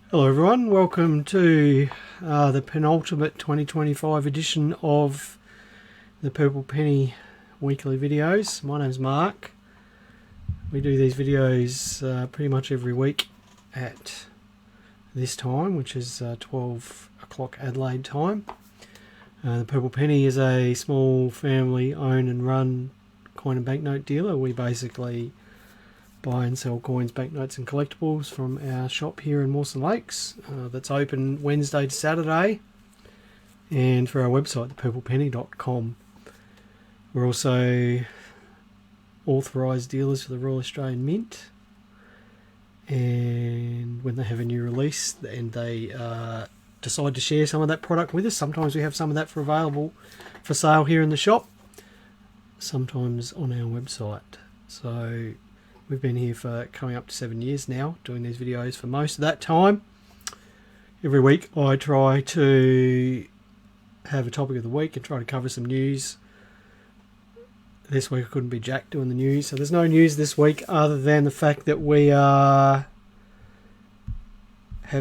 Hello everyone, welcome to the penultimate 2025 edition of the Purple Penny weekly videos. My name's Mark. We do these videos pretty much every week at this time, which is 12 o'clock Adelaide time. The Purple Penny is a small family owned and run coin and banknote dealer. We basically buy and sell coins, banknotes and collectibles from our shop here in Mawson Lakes that's open Wednesday to Saturday, and for our website thepurplepenny.com. We're also authorised dealers for the Royal Australian Mint, and when they have a new release and they decide to share some of that product with us, sometimes we have some of that available for sale here in the shop, sometimes on our website. So we've been here for coming up to 7 years now, doing these videos for most of that time. Every week I try to have a topic of the week and try to cover some news. This week I couldn't be jack doing the news, so there's no news this week other than the fact that we have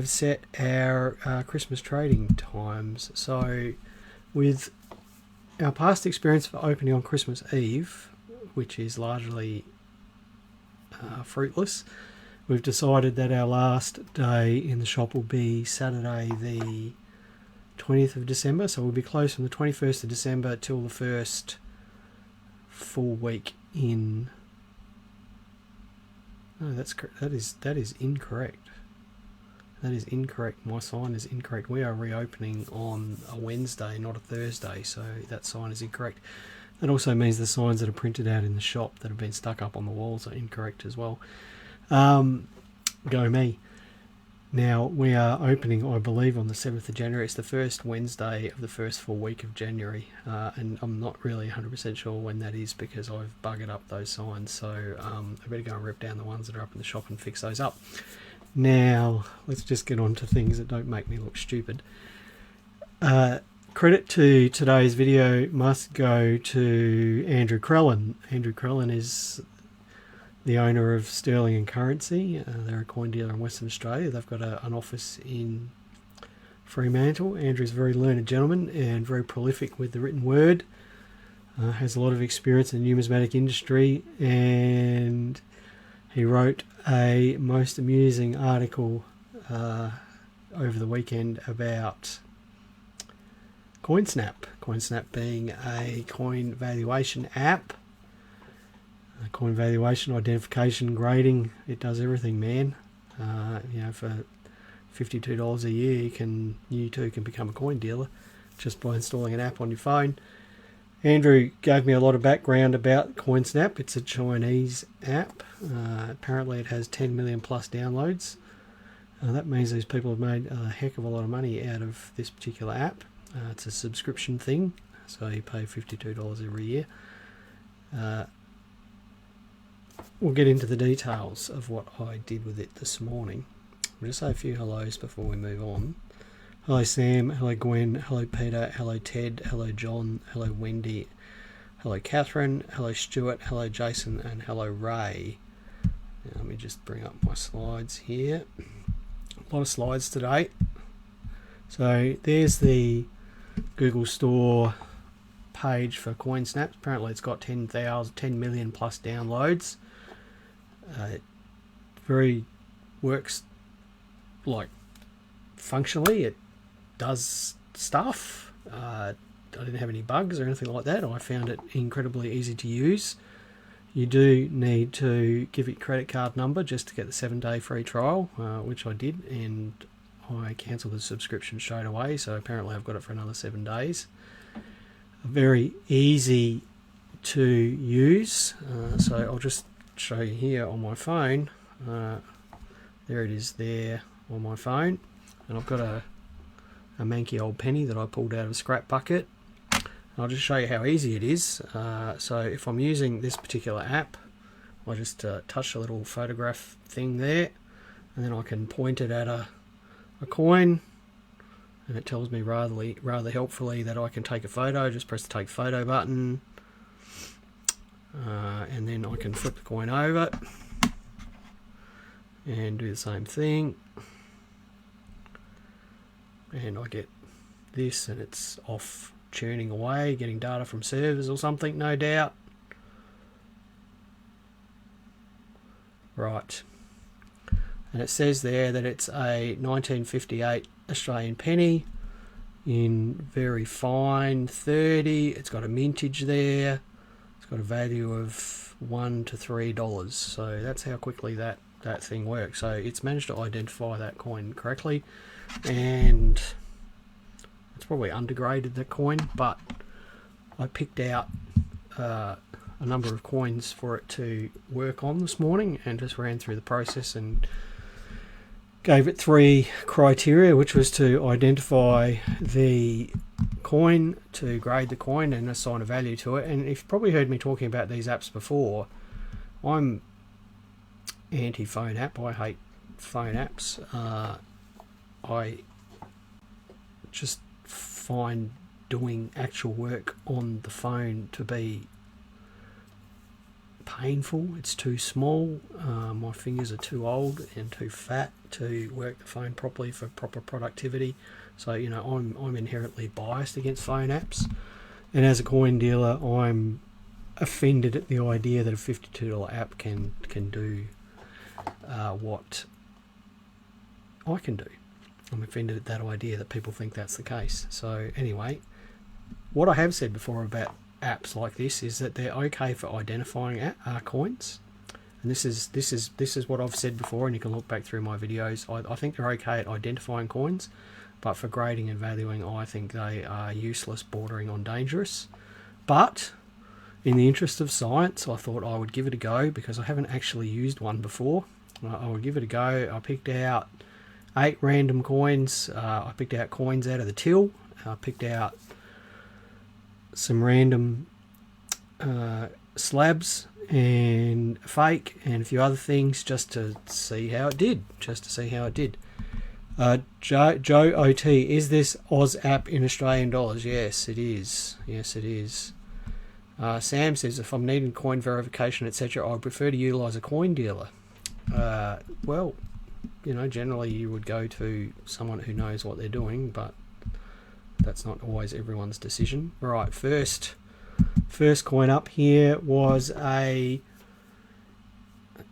set our Christmas trading times. So with our past experience for opening on Christmas Eve, which is largely fruitless, we've decided that our last day in the shop will be Saturday the 20th of December, so we'll be closed from the 21st of December till the first full week in... No, that is incorrect. That is incorrect. My sign is incorrect. We are reopening on a Wednesday, not a Thursday, so that sign is incorrect. That also means the signs that are printed out in the shop that have been stuck up on the walls are incorrect as well. Go me. Now, we are opening, I believe, on the 7th of January. It's the first Wednesday of the first full week of January. And I'm not really 100% sure when that is because I've buggered up those signs. So I better go and rip down the ones that are up in the shop and fix those up. Now, let's just get on to things that don't make me look stupid. Credit to today's video must go to Andrew Crellin. Andrew Crellin is the owner of Sterling and Currency. They're a coin dealer in Western Australia. They've got an office in Fremantle. Andrew's a very learned gentleman and very prolific with the written word. Has a lot of experience in the numismatic industry, and he wrote a most amusing article over the weekend about CoinSnap. CoinSnap being a coin valuation app. Coin valuation, identification, grading, it does everything, man. For $52 a year, you too can become a coin dealer just by installing an app on your phone. Andrew gave me a lot of background about CoinSnap. It's a Chinese app. Apparently it has 10 million plus downloads. That means these people have made a heck of a lot of money out of this particular app. It's a subscription thing, so you pay $52 every year. We'll get into the details of what I did with it this morning. We'll just say a few hellos before we move on. Hello Sam, hello Gwen, hello Peter, hello Ted, hello John, hello Wendy, hello Catherine, hello Stuart, hello Jason, and hello Ray. Now, let me just bring up my slides here. A lot of slides today. So there's the Google Store page for CoinSnap. Apparently it's got 10 million plus downloads. It works like functionally. It does stuff. I didn't have any bugs or anything like that. I found it incredibly easy to use. You do need to give it your credit card number just to get the 7-day free trial, which I did, and I cancelled the subscription straight away, so apparently I've got it for another 7 days. Very easy to use, so I'll just show you here on my phone. There it is there on my phone, and I've got a manky old penny that I pulled out of a scrap bucket. I'll just show you how easy it is. So if I'm using this particular app, I just touch a little photograph thing there, and then I can point it at a coin, and it tells me rather helpfully that I can take a photo. Just press the take photo button, and then I can flip the coin over and do the same thing. and I get this, and it's off churning away, getting data from servers or something, no doubt. Right, and it says there that it's a 1958 Australian penny in very fine 30. It's got a mintage there. It's got a value of $1 to $3. So that's how quickly that thing works. So it's managed to identify that coin correctly, and it's probably undergraded the coin, but I picked out a number of coins for it to work on this morning and just ran through the process and gave it 3 criteria, which was to identify the coin, to grade the coin and assign a value to it. And you've probably heard me talking about these apps before. I'm anti-phone app. I hate phone apps. I just find doing actual work on the phone to be painful. It's too small. My fingers are too old and too fat to work the phone properly for proper productivity. So, you know, I'm inherently biased against phone apps. And as a coin dealer, I'm offended at the idea that a $52 app can do what I can do. I'm offended at that idea that people think that's the case. So anyway, what I have said before about apps like this is that they're okay for identifying coins, and this is what I've said before, and you can look back through my videos. I think they're okay at identifying coins, but for grading and valuing, I think they are useless, bordering on dangerous. But in the interest of science, I thought I would give it a go, because I haven't actually used one before. I would give it a go. I picked out 8 random coins. I picked out coins out of the till. I picked out some random slabs and fake and a few other things, just to see how it did. Joe OT, is this Oz app in Australian dollars? Yes, it is. Sam says, if I'm needing coin verification, etc., I prefer to utilise a coin dealer. Well, you know, generally you would go to someone who knows what they're doing, but that's not always everyone's decision. Right, first coin up here was a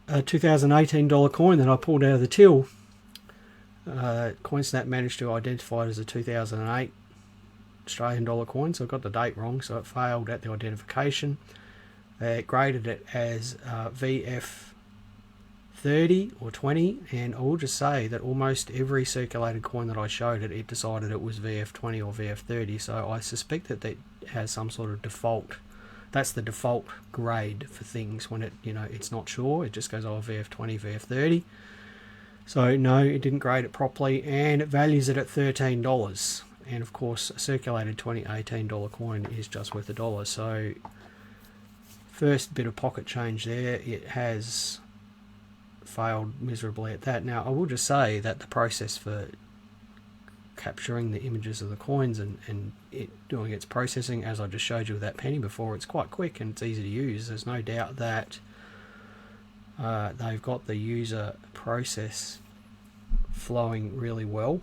$2018 coin that I pulled out of the till. CoinSnap managed to identify it as a 2008 Australian dollar coin, so I got the date wrong, so it failed at the identification. It graded it as VF 30 or 20, and I will just say that almost every circulated coin that I showed it decided it was VF 20 or VF 30, so I suspect that it has some sort of default. That's the default grade for things when it's not sure. It just goes, oh, VF 20, VF 30. So no, it didn't grade it properly, and it values it at $13. And of course, a circulated 2018 coin is just worth $1. So first bit of pocket change there. It has failed miserably at that. Now I will just say that the process for capturing the images of the coins and it doing its processing, as I just showed you with that penny before, it's quite quick and it's easy to use. There's no doubt that they've got the user process flowing really well.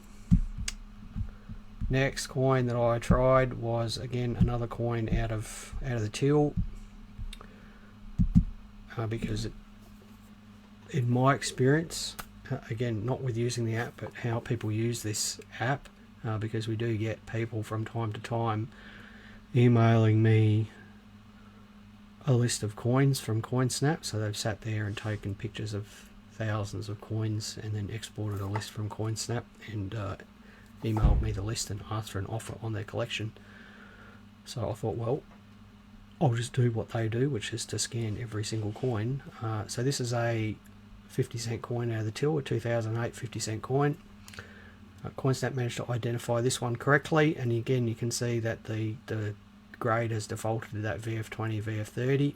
Next coin that I tried was again another coin out of the till, because in my experience, again, not with using the app, but how people use this app, because we do get people from time to time emailing me a list of coins from CoinSnap. So they've sat there and taken pictures of thousands of coins and then exported a list from CoinSnap and emailed me the list and asked for an offer on their collection. So I thought, well, I'll just do what they do, which is to scan every single coin. So this is a 50-cent coin out of the till, a 2008 50-cent coin. CoinSnap managed to identify this one correctly, and again you can see that the grade has defaulted to that VF20, VF30,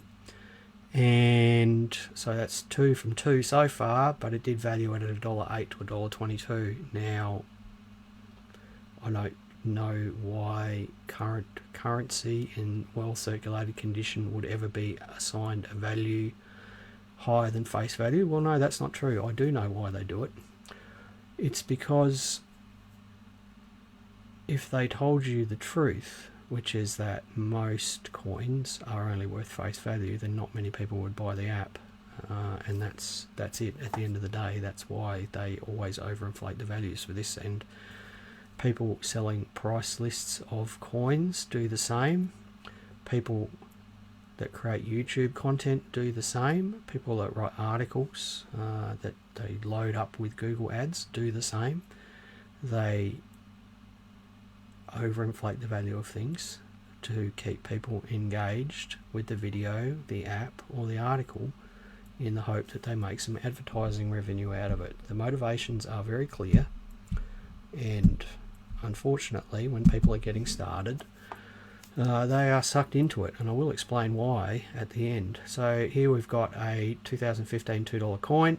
and so that's 2 from 2 so far, but it did value it at $1.08 to $1.22. Now I don't know why current currency in well circulated condition would ever be assigned a value higher than face value. Well, no, that's not true. I do know why they do it. It's because if they told you the truth, which is that most coins are only worth face value, then not many people would buy the app. And that's it. At the end of the day, that's why they always overinflate the values for this. And people selling price lists of coins do the same. People that create YouTube content do the same. People that write articles that they load up with Google ads do the same. They overinflate the value of things to keep people engaged with the video, the app, or the article, in the hope that they make some advertising revenue out of it. The motivations are very clear, and unfortunately, when people are getting started, they are sucked into it, and I will explain why at the end. So here we've got a 2015 $2 coin.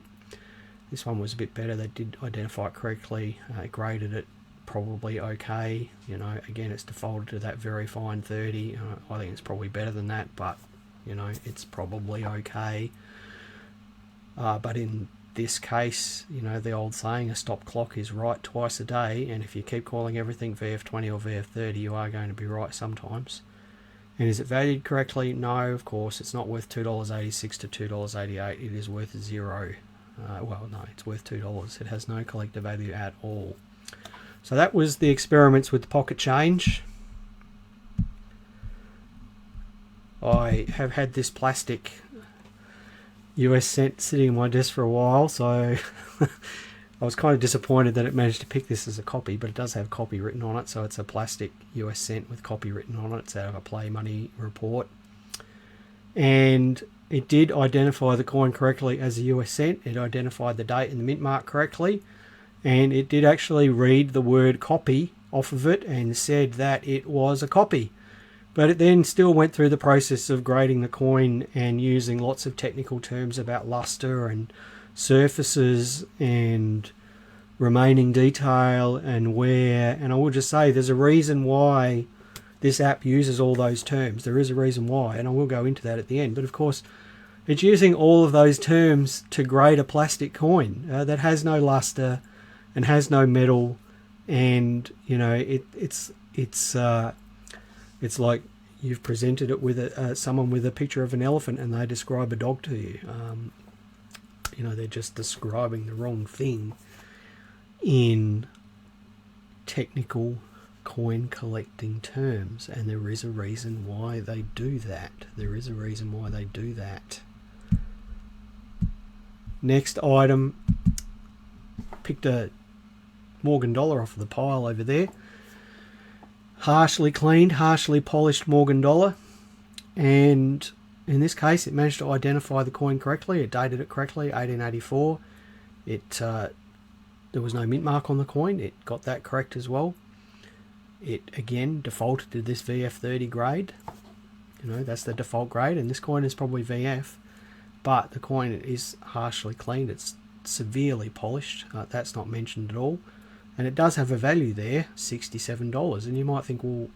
This one was a bit better. They did identify it correctly, graded it probably okay. You know, again, it's defaulted to that very fine 30. I think it's probably better than that, but you know, it's probably okay. But in this case, you know, the old saying, a stop clock is right twice a day, and if you keep calling everything VF20 or VF30, you are going to be right sometimes. And is it valued correctly? No, of course. It's not worth $2.86 to $2.88. It is worth zero. Well, no, it's worth $2. It has no collector value at all. So that was the experiments with the pocket change. I have had this plastic US cent sitting on my desk for a while, so I was kind of disappointed that it managed to pick this as a copy, but it does have copy written on it, so it's a plastic US cent with copy written on it. It's out of a Play Money report. And it did identify the coin correctly as a US cent. It identified the date and the mint mark correctly, and it did actually read the word copy off of it and said that it was a copy. But it then still went through the process of grading the coin and using lots of technical terms about luster and surfaces and remaining detail and wear. And I will just say there's a reason why this app uses all those terms. There is a reason why, and I will go into that at the end. But of course, it's using all of those terms to grade a plastic coin that has no luster and has no metal. And, you know, it's like you've presented it with someone with a picture of an elephant and they describe a dog to you. You know, they're just describing the wrong thing in technical coin collecting terms, and there is a reason why they do that. There is a reason why they do that. Next item, picked a Morgan dollar off of the pile over there. Harshly cleaned, harshly polished Morgan dollar, and in this case it managed to identify the coin correctly. It dated it correctly, 1884. There was no mint mark on the coin. It got that correct as well. It again defaulted to this VF30 grade. You know, that's the default grade, and this coin is probably VF, but the coin is harshly cleaned. It's severely polished. That's not mentioned at all. And it does have a value there, $67. And you might think, well,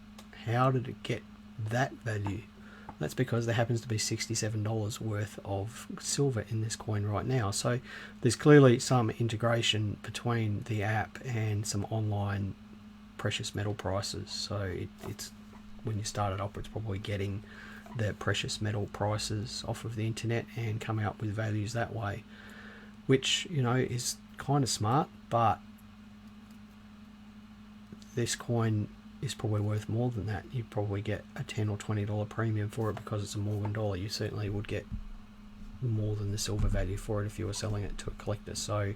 how did it get that value? That's because there happens to be $67 worth of silver in this coin right now. So there's clearly some integration between the app and some online precious metal prices. So it's when you start it up, it's probably getting the precious metal prices off of the internet and coming up with values that way, which, you know, is kind of smart, but this coin is probably worth more than that. You probably get a $10 or $20 premium for it because it's a Morgan dollar. You certainly would get more than the silver value for it if you were selling it to a collector. So,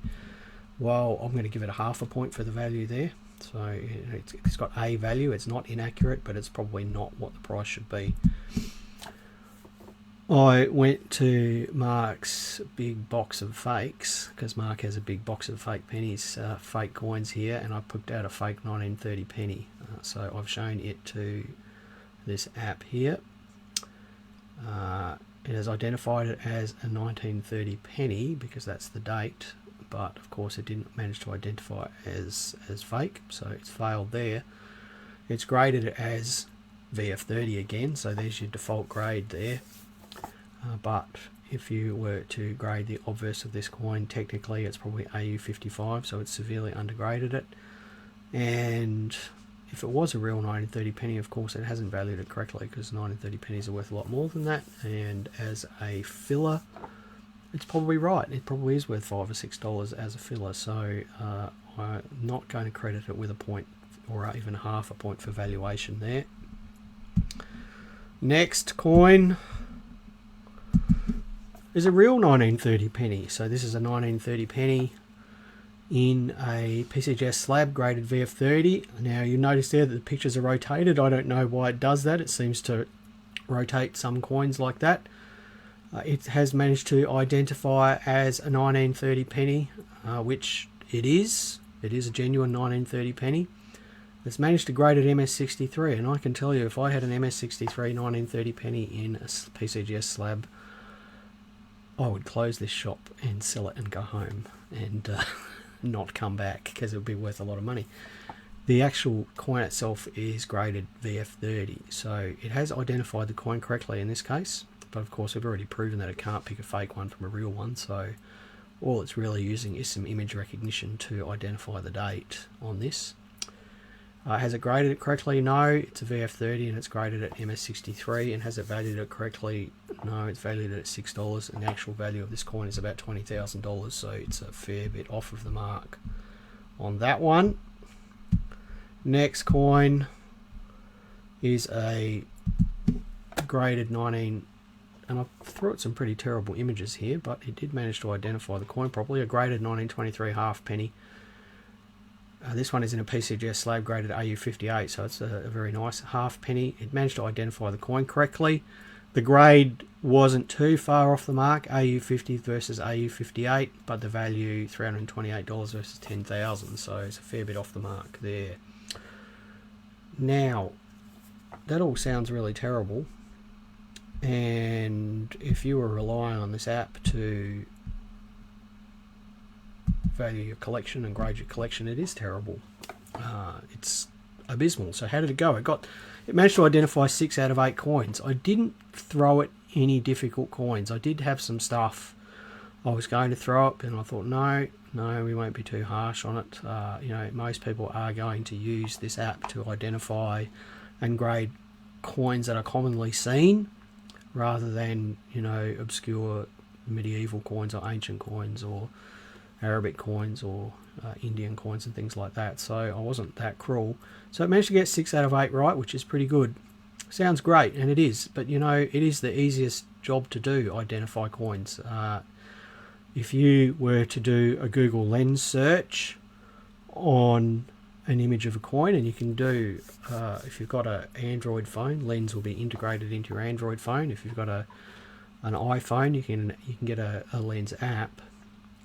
well, I'm going to give it a half a point for the value there. So it's got a value. It's not inaccurate, but it's probably not what the price should be. I went to Mark's big box of fakes, because Mark has a big box of fake pennies, fake coins here, and I picked out a fake 1930 penny. So I've shown it to this app here. It has identified it as a 1930 penny because that's the date, but of course it didn't manage to identify it as fake, so it's failed there. It's graded it as VF30 again, so there's your default grade there. But if you were to grade the obverse of this coin, technically it's probably AU55, so it's severely undergraded it. And if it was a real 1930 penny, of course it hasn't valued it correctly, because 1930 pennies are worth a lot more than that, and as a filler it's probably right. It probably is worth $5 or $6 as a filler, so I'm not going to credit it with a point or even half a point for valuation there. Next coin is a real 1930 penny. So this is a 1930 penny in a PCGS slab graded VF30. Now you notice there that the pictures are rotated. I don't know why it does that. It seems to rotate some coins like that. It has managed to identify as a 1930 penny, which it is. It is a genuine 1930 penny. It's managed to grade at MS63, and I can tell you, if I had an MS63 1930 penny in a PCGS slab, I would close this shop and sell it and go home and not come back, because it would be worth a lot of money. The actual coin itself is graded VF30, so it has identified the coin correctly in this case. But of course we've already proven that it can't pick a fake one from a real one, so all it's really using is some image recognition to identify the date on this. Has it graded it correctly? No, it's a VF30 and it's graded at MS63. And has it valued it correctly? No, it's valued at $6, and the actual value of this coin is about $20,000, so it's a fair bit off of the mark on that one. Next coin is a graded 19, and I threw out some pretty terrible images here, but it did manage to identify the coin properly. A graded 1923 half penny. This one is in a PCGS slab graded AU58, so it's a very nice half penny. It managed to identify the coin correctly. The grade wasn't too far off the mark, AU50 versus AU58, but the value $328 versus $10,000, so it's a fair bit off the mark there. Now, that all sounds really terrible. And if you were relying on this app to value your collection and grade your collection, it is terrible. It's abysmal. So how did it go? It managed to identify 6 out of 8 coins. I didn't throw it any difficult coins. I did have some stuff I was going to throw it, and I thought, no, we won't be too harsh on it. You know, most people are going to use this app to identify and grade coins that are commonly seen, rather than, you know, obscure medieval coins or ancient coins or Arabic coins or Indian coins and things like that. So I wasn't that cruel. So it managed to get 6 out of 8 right, which is pretty good. Sounds great, and it is. But, you know, it is the easiest job to do, identify coins. If you were to do a Google Lens search on an image of a coin, and you can do, if you've got an Android phone, Lens will be integrated into your Android phone. If you've got an iPhone, you can get a Lens app,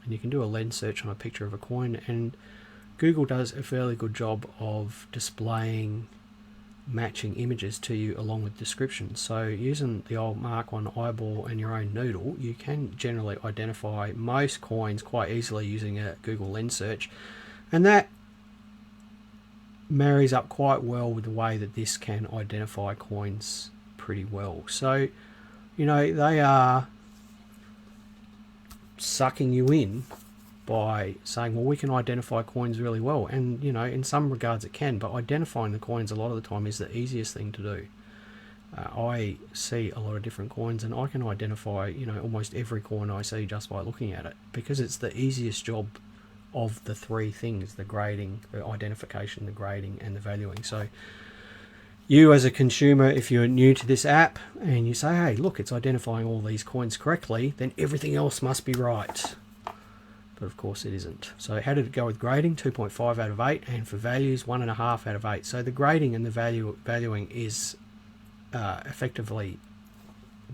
and you can do a lens search on a picture of a coin, and Google does a fairly good job of displaying matching images to you along with descriptions. So using the old Mark 1 eyeball and your own noodle, you can generally identify most coins quite easily using a Google Lens search, and that marries up quite well with the way that this can identify coins pretty well. So, you know, they are sucking you in by saying, well, we can identify coins really well, and, you know, in some regards it can, but identifying the coins a lot of the time is the easiest thing to do. I see a lot of different coins, and I can identify, you know, almost every coin I see just by looking at it, because it's the easiest job of the 3 things: the grading, the identification, the grading, and the valuing. So you as a consumer, if you're new to this app and you say, hey, look, it's identifying all these coins correctly, then everything else must be right. But of course it isn't. So how did it go with grading? 2.5 out of 8, and for values, 1.5 out of 8. So the grading and the valuing is effectively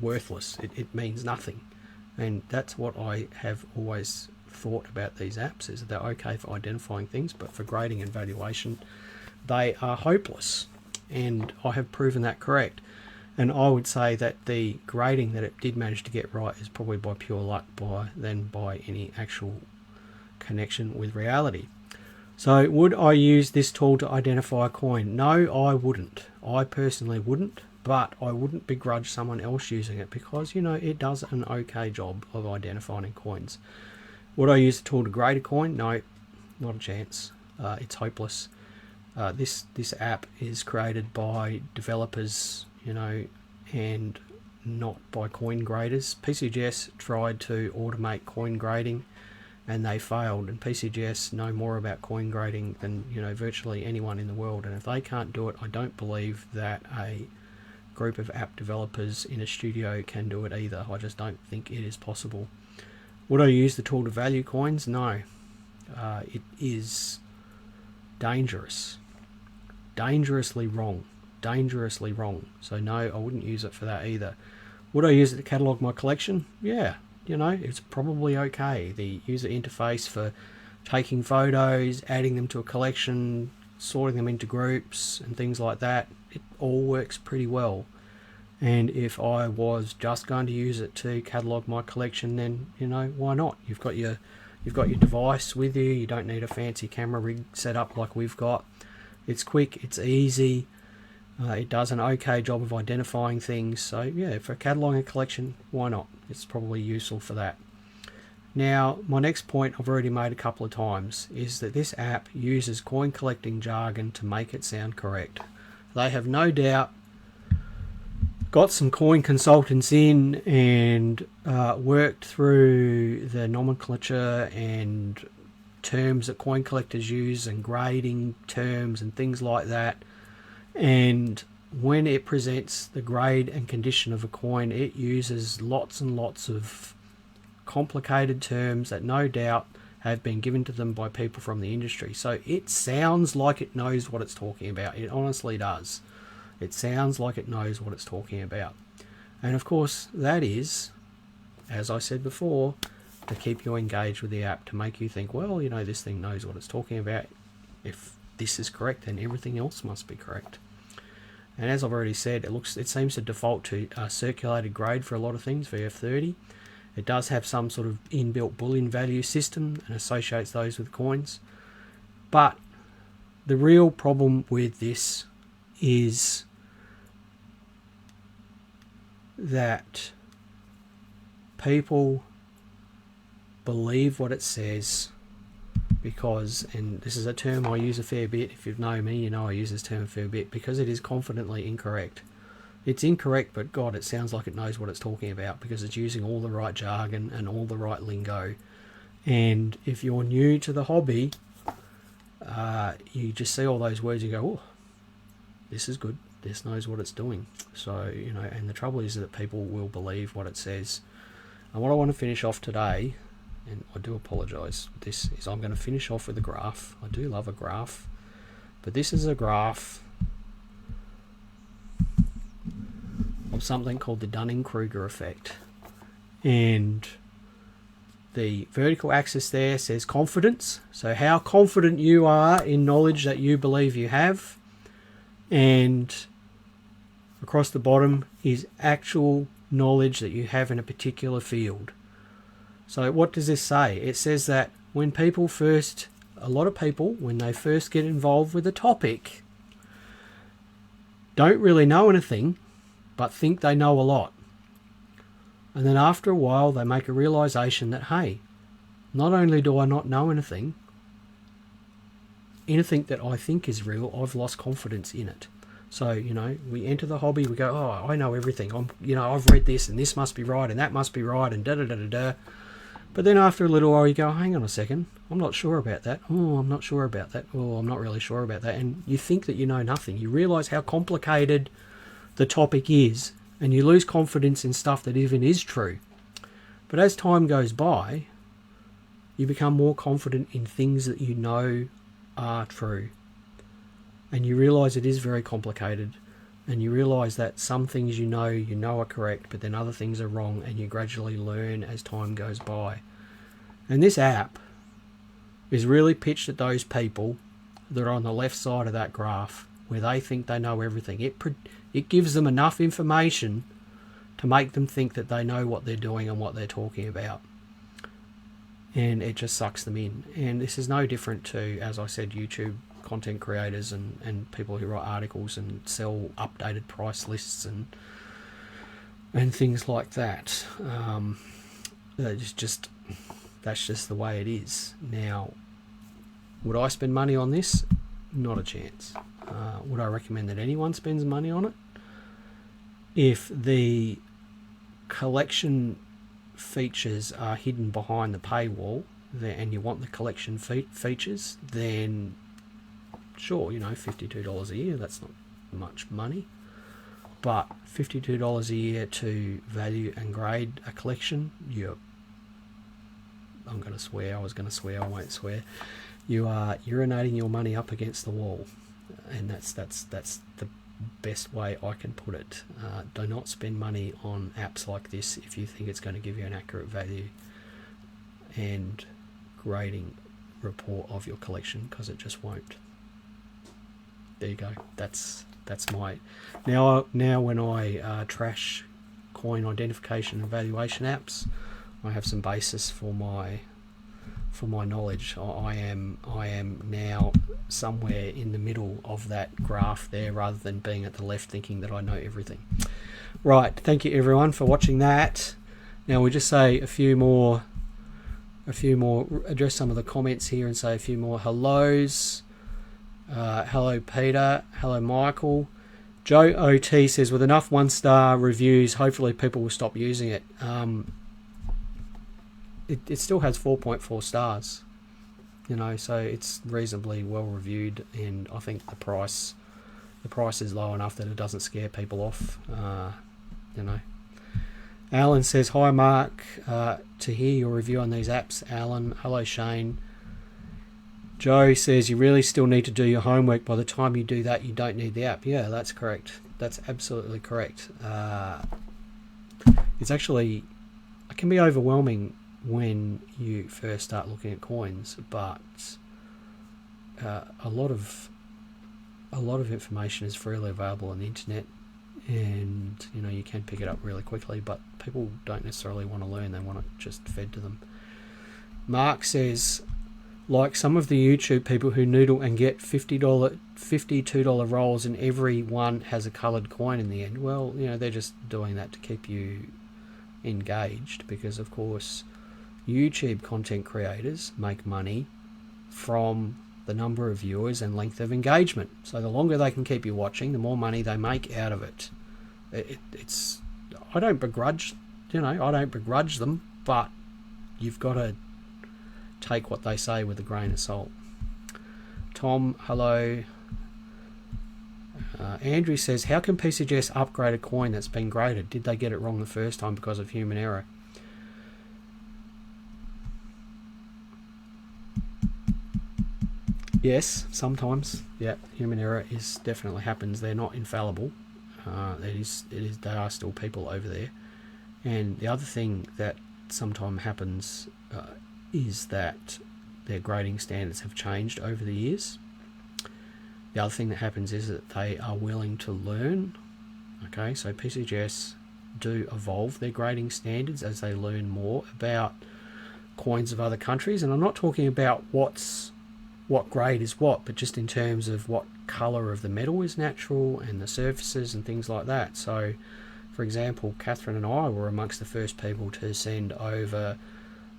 worthless. It means nothing, and that's what I have always thought about these apps, is that they're okay for identifying things, but for grading and valuation they are hopeless, and I have proven that correct. And I would say that the grading that it did manage to get right is probably by pure luck than by any actual connection with reality. So would I use this tool to identify a coin? No, I wouldn't. I personally wouldn't, but I wouldn't begrudge someone else using it, because, you know, it does an okay job of identifying coins. Would I use the tool to grade a coin? No, not a chance. It's hopeless. This app is created by developers, and not by coin graders. PCGS tried to automate coin grading, and they failed. And PCGS know more about coin grading than virtually anyone in the world. And if they can't do it, I don't believe that a group of app developers in a studio can do it either. I just don't think it is possible. Would I use the tool to value coins? No. It is dangerous. Dangerously wrong. Dangerously wrong. So no, I wouldn't use it for that either. Would I use it to catalogue my collection? Yeah. It's probably okay. The user interface for taking photos, adding them to a collection, sorting them into groups and things like that, it all works pretty well. And if I was just going to use it to catalogue my collection, then why not? You've got your device with you. You don't need a fancy camera rig set up like we've got. It's quick, it's easy, it does an okay job of identifying things. So yeah, for cataloguing a collection, why not? It's probably useful for that. Now, my next point I've already made a couple of times is that this app uses coin collecting jargon to make it sound correct. They have no doubt got some coin consultants in and worked through the nomenclature and terms that coin collectors use and grading terms and things like that. And when it presents the grade and condition of a coin, it uses lots and lots of complicated terms that no doubt have been given to them by people from the industry. So it sounds like it knows what it's talking about. It honestly does. It sounds like it knows what it's talking about. And of course, that is, as I said before, to keep you engaged with the app, to make you think, well, this thing knows what it's talking about. If this is correct, then everything else must be correct. And as I've already said, it seems to default to a circulated grade for a lot of things, VF30. It does have some sort of inbuilt Boolean value system and associates those with coins. But the real problem with this is that people believe what it says because, and this is a term I use a fair bit, if you know me, I use this term a fair bit, because it is confidently incorrect. It's incorrect, but God, it sounds like it knows what it's talking about because it's using all the right jargon and all the right lingo. And if you're new to the hobby, you just see all those words, you go, oh, this is good, this knows what it's doing. So, and the trouble is that people will believe what it says. And what I want to finish off today, and I do apologise, this is I'm going to finish off with a graph. I do love a graph, but this is a graph of something called the Dunning-Kruger effect. And the vertical axis there says confidence, so how confident you are in knowledge that you believe you have, and across the bottom is actual knowledge that you have in a particular field. So what does this say? It says that when a lot of people, when they first get involved with a topic, don't really know anything, but think they know a lot. And then after a while, they make a realization that, hey, not only do I not know anything that I think is real, I've lost confidence in it. So, we enter the hobby, we go, oh, I know everything. I've read this and this must be right and that must be right and da-da-da-da-da. But then after a little while you go, hang on a second, I'm not sure about that. Oh, I'm not sure about that. Oh, I'm not really sure about that. And you think that you know nothing. You realise how complicated the topic is, and you lose confidence in stuff that even is true. But as time goes by, you become more confident in things that you know are true. And you realise it is very complicated, and you realise that some things you know are correct, but then other things are wrong, and you gradually learn as time goes by. And this app is really pitched at those people that are on the left side of that graph, where they think they know everything. It gives them enough information to make them think that they know what they're doing and what they're talking about. And it just sucks them in. And this is no different to, as I said, YouTube content creators and people who write articles and sell updated price lists and things like that. That's just the way it is. Now, would I spend money on this? Not a chance. Would I recommend that anyone spends money on it? If the collection features are hidden behind the paywall and you want the collection features, then sure, $52 a year, that's not much money. But $52 a year to value and grade a collection, I'm going to swear, I was going to swear, I won't swear. You are urinating your money up against the wall, and that's the best way I can put it. Do not spend money on apps like this if you think it's going to give you an accurate value and grading report of your collection, because it just won't. There you go. That's my now when I trash coin identification and valuation apps, I have some basis for my knowledge. I am now somewhere in the middle of that graph there, rather than being at the left thinking that I know everything. Right, thank you everyone for watching that. Now we'll just say a few more, address some of the comments here and say a few more hellos. Hello Peter, hello Michael. Joe OT says, with enough 1-star reviews, hopefully people will stop using it. It still has 4.4 stars, so it's reasonably well reviewed, and I think the price is low enough that it doesn't scare people off. Alan says, hi Mark, to hear your review on these apps, Alan. Hello Shane. Joe says, you really still need to do your homework. By the time you do that, you don't need the app. Yeah, that's correct. That's absolutely correct. It can be overwhelming when you first start looking at coins, but a lot of information is freely available on the internet, and you can pick it up really quickly, but people don't necessarily want to learn. They want it just fed to them. Mark says, like some of the YouTube people who noodle and get $52 rolls and every one has a coloured coin in the end. Well, they're just doing that to keep you engaged, because of course YouTube content creators make money from the number of viewers and length of engagement. So the longer they can keep you watching, the more money they make out of it. I don't begrudge them, but you've got to take what they say with a grain of salt. Tom, hello. Andrew says, how can PCGS upgrade a coin that's been graded? Did they get it wrong the first time because of human error? Yes, sometimes. Yeah, human error definitely happens. They're not infallible. They are still people over there. And the other thing that sometimes happens is that their grading standards have changed over the years. The other thing that happens is that they are willing to learn. Okay, so PCGS do evolve their grading standards as they learn more about coins of other countries. And I'm not talking about what grade is what, but just in terms of what colour of the metal is natural and the surfaces and things like that. So, for example, Catherine and I were amongst the first people to send over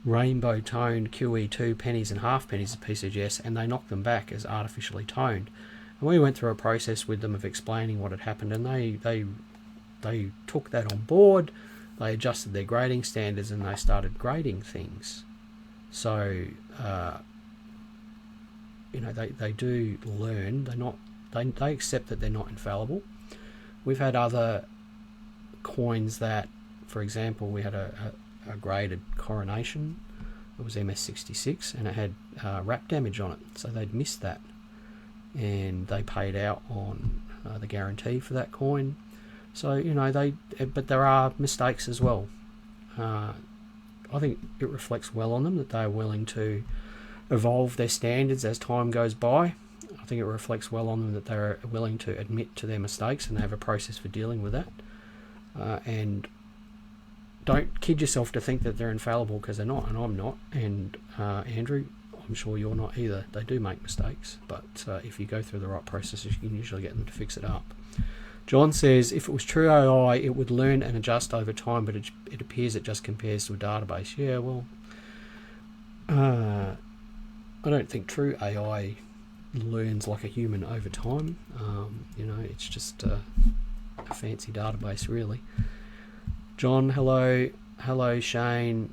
rainbow toned QE2 pennies and half pennies of PCGS, and they knocked them back as artificially toned. And we went through a process with them of explaining what had happened, and they took that on board. They adjusted their grading standards and they started grading things. So they do learn. They accept that they're not infallible. We've had other coins that, for example, we had a graded coronation. It was MS66 and it had wrap damage on it, so they'd missed that, and they paid out on the guarantee for that coin. So but there are mistakes as well. I think it reflects well on them that they are willing to evolve their standards as time goes by. I think it reflects well on them that they're willing to admit to their mistakes and they have a process for dealing with that. And don't kid yourself to think that they're infallible, because they're not, and I'm not, and Andrew, I'm sure you're not either. They do make mistakes, but if you go through the right processes, you can usually get them to fix it up. John says, if it was true AI, it would learn and adjust over time, but it appears it just compares to a database. Yeah, well, I don't think true AI learns like a human over time. It's just a fancy database, really. John, hello. Hello, Shane.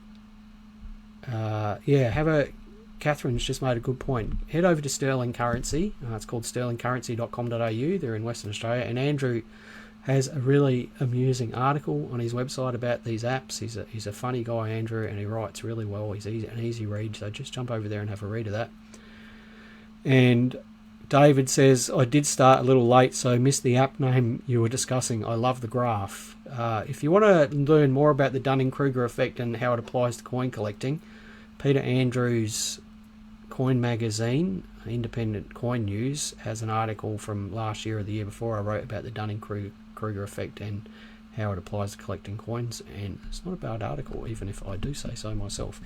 Catherine's just made a good point. Head over to Sterling Currency. It's called sterlingcurrency.com.au. They're in Western Australia. And Andrew has a really amusing article on his website about these apps. He's a funny guy, Andrew, and he writes really well. He's an easy read, so just jump over there and have a read of that. And David says, I did start a little late, so missed the app name you were discussing. I love the graph. If you want to learn more about the Dunning-Kruger effect and how it applies to coin collecting, Peter Andrews' Coin Magazine, Independent Coin News, has an article from last year or the year before I wrote about the Dunning-Kruger effect and how it applies to collecting coins, and it's not a bad article, even if I do say so myself.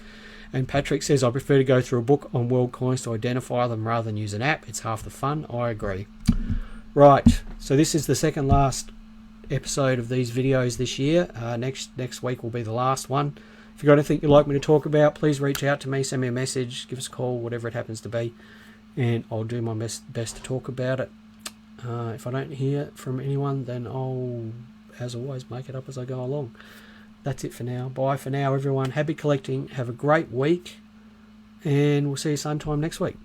And Patrick says, I prefer to go through a book on world coins to identify them rather than use an app. It's half the fun. I agree. Right, so this is the second last episode of these videos this year. Next week will be the last one. If you've got anything you'd like me to talk about, please reach out to me, send me a message, give us a call, whatever it happens to be, and I'll do my best to talk about it. If I don't hear from anyone, then I'll, as always, make it up as I go along. That's it for now. Bye for now, everyone. Happy collecting. Have a great week, and we'll see you sometime next week.